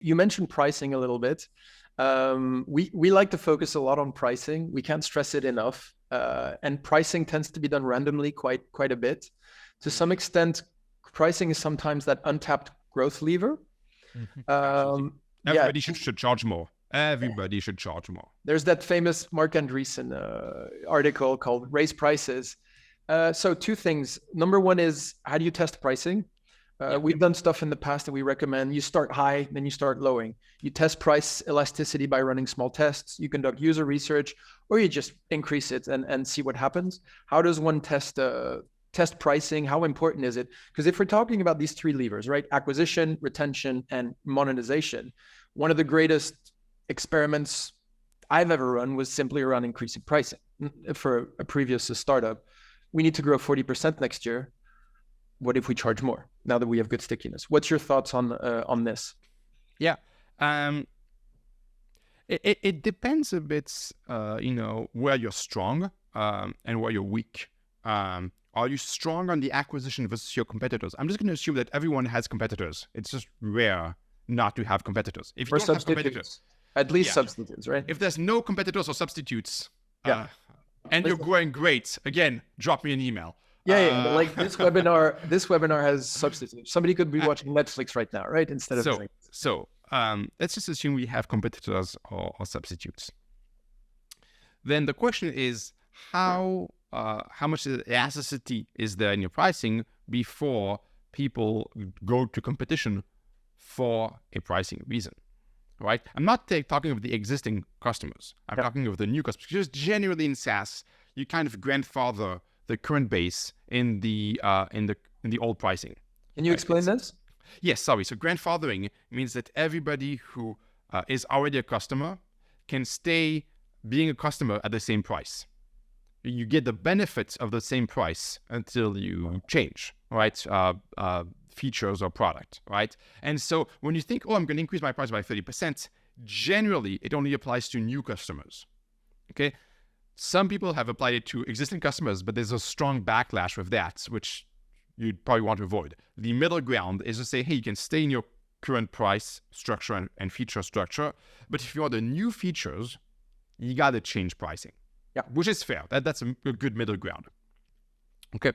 You mentioned pricing a little bit. We like to focus a lot on pricing. We can't stress it enough. And pricing tends to be done randomly quite a bit. To some extent, pricing is sometimes that untapped growth lever. Everybody should charge more. Everybody should charge more. There's that famous Mark Andreessen article called Raise Prices. So two things. Number one is, how do you test pricing? We've done stuff in the past that we recommend. You start high, then you start lowering. You test price elasticity by running small tests. You conduct user research, or you just increase it and see what happens. How does one test pricing? How important is it? Because if we're talking about these three levers, right? Acquisition, retention, and monetization. One of the greatest experiments I've ever run was simply around increasing pricing. For a previous startup, we need to grow 40% next year. What if we charge more now that we have good stickiness? What's your thoughts on this? Yeah, it depends a bit, where you're strong and where you're weak. Are you strong on the acquisition versus your competitors? I'm just going to assume that everyone has competitors. It's just rare not to have competitors. If you don't have competitors, at least substitutes, right? If there's no competitors or substitutes, and you're growing great, again, drop me an email. Yeah. Like this webinar has substitutes. Somebody could be watching Netflix right now, right? Instead of let's just assume we have competitors or substitutes. Then the question is how much elasticity is there in your pricing before people go to competition for a pricing reason, right? I'm not talking of the existing customers. I'm talking of the new customers. Just generally in SaaS, you kind of grandfather the current base in the old pricing. Can you explain this? Yes, sorry. So grandfathering means that everybody who is already a customer can stay being a customer at the same price. You get the benefits of the same price until you change, right? Features or product, right? And so when you think, I'm going to increase my price by 30%, generally it only applies to new customers, okay? Some people have applied it to existing customers, but there's a strong backlash with that, which you'd probably want to avoid. The middle ground is to say, hey, you can stay in your current price structure and feature structure, but if you want the new features, you got to change pricing. Yeah, which is fair. That's a good middle ground. Okay.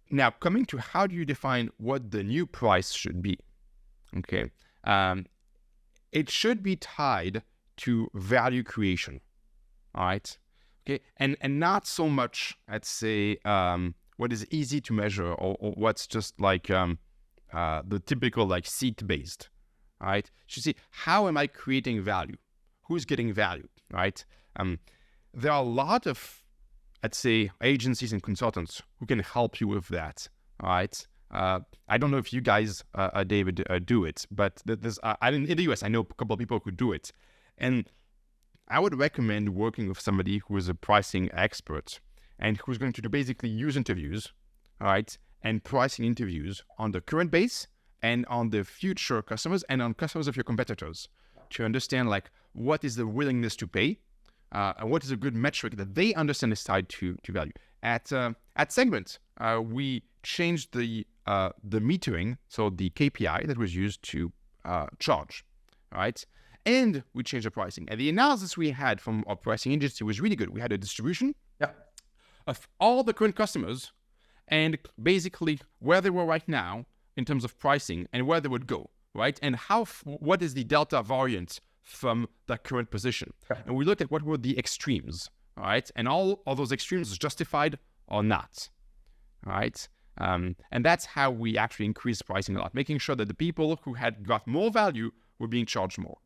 Now, coming to how do you define what the new price should be? Okay. It should be tied to value creation, all right? Okay, and not so much, let's say, what is easy to measure or what's just like the typical like seat-based, all right? You should see, how am I creating value? Who's getting value, right? There are a lot of, let's say, agencies and consultants who can help you with that, all right? I don't know if you guys, David, do it, but there's in the US, I know a couple of people who do it. And I would recommend working with somebody who is a pricing expert and who's going to basically use interviews, all right, and pricing interviews on the current base and on the future customers and on customers of your competitors to understand like what is the willingness to pay and what is a good metric that they understand is tied to value. At Segment, we changed the metering, so the KPI that was used to charge, all right? And we changed the pricing. And the analysis we had from our pricing agency was really good. We had a distribution of all the current customers and basically where they were right now in terms of pricing and where they would go, right? And what is the delta variance from the current position? And we looked at what were the extremes, all right? And all those extremes justified or not, all right? And that's how we actually increased pricing a lot, making sure that the people who had got more value were being charged more.